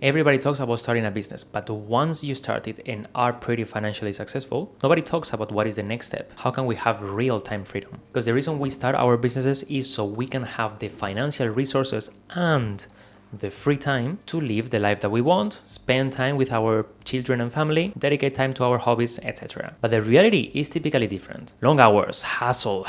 Everybody talks about starting a business, but once you start it and are pretty financially successful, nobody talks about what is the next step. How can we have real-time freedom? Because the reason we start our businesses is so we can have the financial resources and the free time to live the life that we want, spend time with our children and family, dedicate time to our hobbies, etc. But the reality is typically different. Long hours, hustle,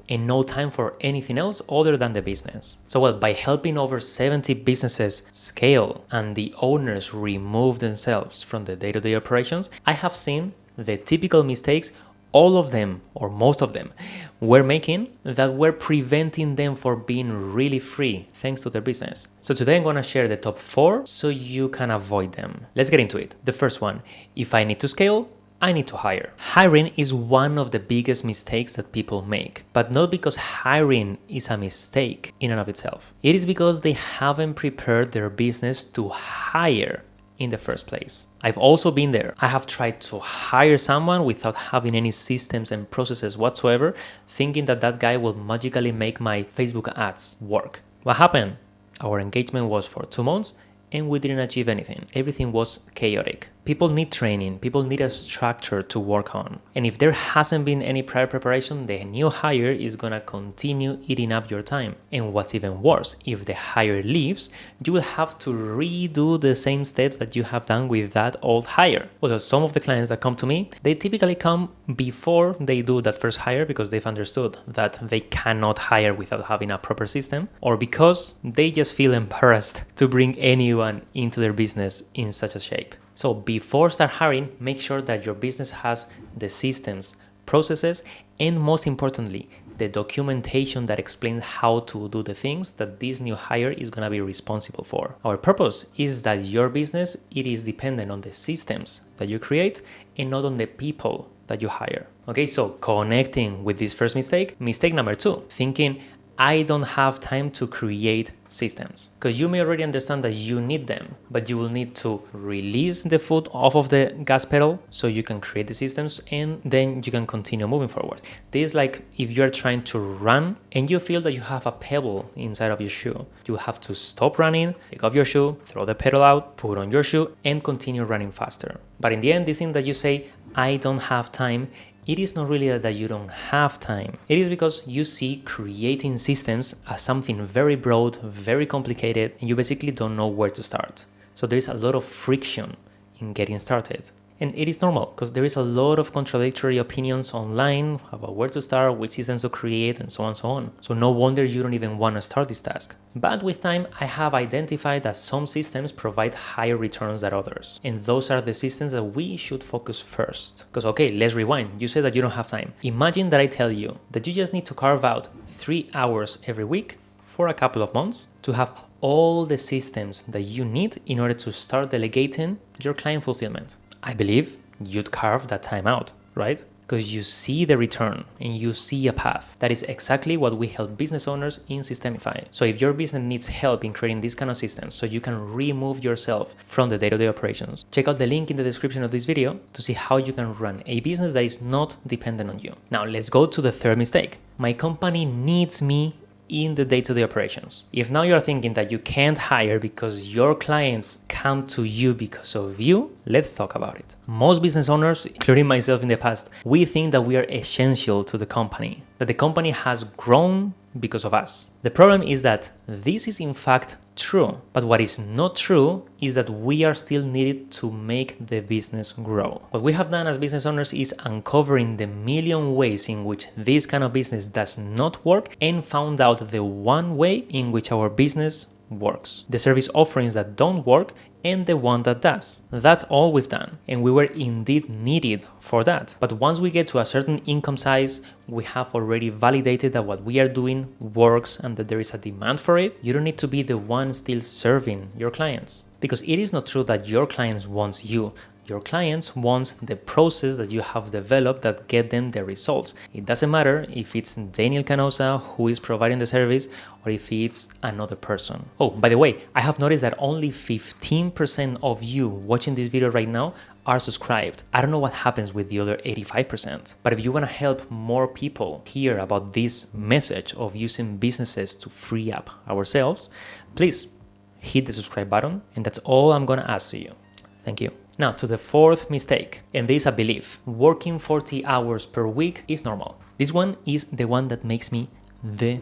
and no time for anything else other than the business. So by helping over 70 businesses scale and the owners remove themselves from the day-to-day operations, I have seen the typical mistakes all of them, or most of them, were making that were preventing them from being really free thanks to their business. So today I'm going to share the top 4 so you can avoid them. Let's get into it. The first one, if I need to scale, I need to hire. Hiring is one of the biggest mistakes that people make, but not because hiring is a mistake in and of itself. It is because they haven't prepared their business to hire in the first place. I've also been there. I have tried to hire someone without having any systems and processes whatsoever, thinking that that guy will magically make my Facebook ads work. What happened? Our engagement was for 2 months and we didn't achieve anything. Everything was chaotic. People need training. People need a structure to work on. And if there hasn't been any prior preparation, the new hire is going to continue eating up your time. And what's even worse, if the hire leaves, you will have to redo the same steps that you have done with that old hire. Although some of the clients that come to me, they typically come before they do that first hire because they've understood that they cannot hire without having a proper system, or because they just feel embarrassed to bring anyone into their business in such a shape. So before start hiring, make sure that your business has the systems, processes, and most importantly, the documentation that explains how to do the things that this new hire is going to be responsible for. Our purpose is that your business, it is dependent on the systems that you create and not on the people that you hire. Okay, so connecting with this first mistake number 2, thinking I don't have time to create systems. Because you may already understand that you need them, but you will need to release the foot off of the gas pedal so you can create the systems and then you can continue moving forward. This is like if you're trying to run and you feel that you have a pebble inside of your shoe. You have to stop running, take off your shoe, throw the pedal out, put on your shoe and continue running faster. But in the end, this thing that you say, I don't have time, it is not really that you don't have time. It is because you see creating systems as something very broad, very complicated, and you basically don't know where to start. So there is a lot of friction in getting started. And it is normal because there is a lot of contradictory opinions online about where to start, which systems to create, and so on and so on. So no wonder you don't even want to start this task. But with time, I have identified that some systems provide higher returns than others. And those are the systems that we should focus first. Because okay, let's rewind. You said that you don't have time. Imagine that I tell you that you just need to carve out 3 hours every week for a couple of months to have all the systems that you need in order to start delegating your client fulfillment. I believe you'd carve that time out, right? Because you see the return and you see a path. That is exactly what we help business owners in Systemify. So if your business needs help in creating this kind of systems so you can remove yourself from the day-to-day operations, check out the link in the description of this video to see how you can run a business that is not dependent on you. Now let's go to the third mistake. My company needs me in the day-to-day operations. If now you're thinking that you can't hire because your clients come to you because of you, let's talk about it. Most business owners, including myself in the past, we think that we are essential to the company, that the company has grown because of us. The problem is that this is in fact true, but what is not true is that we are still needed to make the business grow. What we have done as business owners is uncovering the million ways in which this kind of business does not work and found out the one way in which our business works. The service offerings that don't work and the one that does. That's all we've done. And we were indeed needed for that. But once we get to a certain income size, we have already validated that what we are doing works and that there is a demand for it. You don't need to be the one still serving your clients. Because it is not true that your clients want you. Your clients want the process that you have developed that get them the results. It doesn't matter if it's Daniel Canosa who is providing the service or if it's another person. Oh, by the way, I have noticed that only 15% of you watching this video right now are subscribed. I don't know what happens with the other 85%, but if you want to help more people hear about this message of using businesses to free up ourselves, please hit the subscribe button, and that's all I'm gonna ask to you. Thank you. Now to the fourth mistake, and this is a belief. Working 40 hours per week is normal. This one is the one that makes me the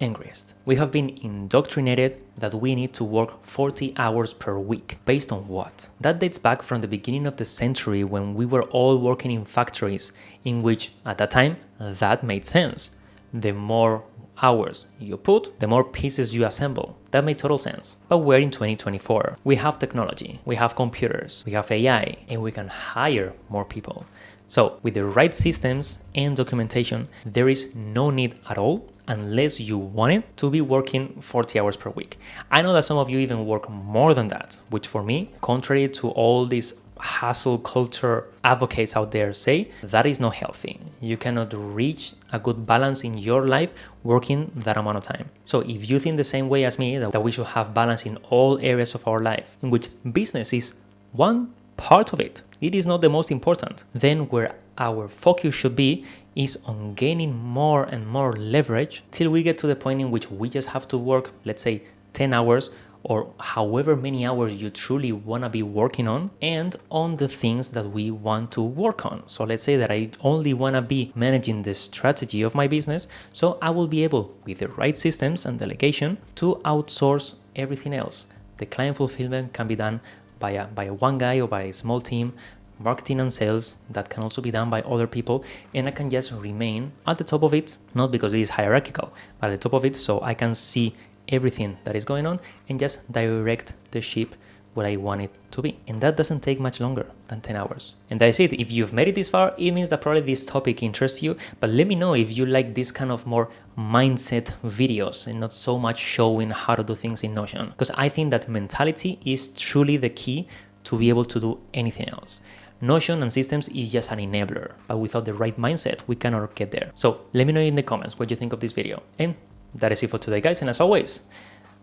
angriest. We have been indoctrinated that we need to work 40 hours per week. Based on what? That dates back from the beginning of the century when we were all working in factories in which, at that time, that made sense. The more hours you put, the more pieces you assemble. That made total sense. But we're in 2024. We have technology, we have computers, we have AI, and we can hire more people. So with the right systems and documentation, there is no need at all, unless you want it, to be working 40 hours per week. I know that some of you even work more than that, which for me, contrary to all these hustle culture advocates out there say, that is not healthy. You cannot reach a good balance in your life working that amount of time. So if you think the same way as me, that we should have balance in all areas of our life, in which business is one part of it, it is not the most important, then where our focus should be is on gaining more and more leverage till we get to the point in which we just have to work, let's say 10 hours or however many hours you truly want to be working on, and on the things that we want to work on. So let's say that I only want to be managing the strategy of my business, so I will be able, with the right systems and delegation, to outsource everything else. The client fulfillment can be done by a one guy or by a small team. Marketing and sales, that can also be done by other people, and I can just remain at the top of it, not because it is hierarchical, but at the top of it, so I can see everything that is going on and just direct the ship where I want it to be. And that doesn't take much longer than 10 hours. And that's it. If you've made it this far, it means that probably this topic interests you, but let me know if you like this kind of more mindset videos and not so much showing how to do things in Notion, because I think that mentality is truly the key to be able to do anything else. Notion and systems is just an enabler, but without the right mindset, we cannot get there. So let me know in the comments what you think of this video. And that is it for today, guys. And as always,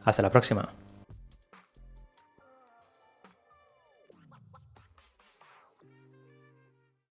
hasta la próxima.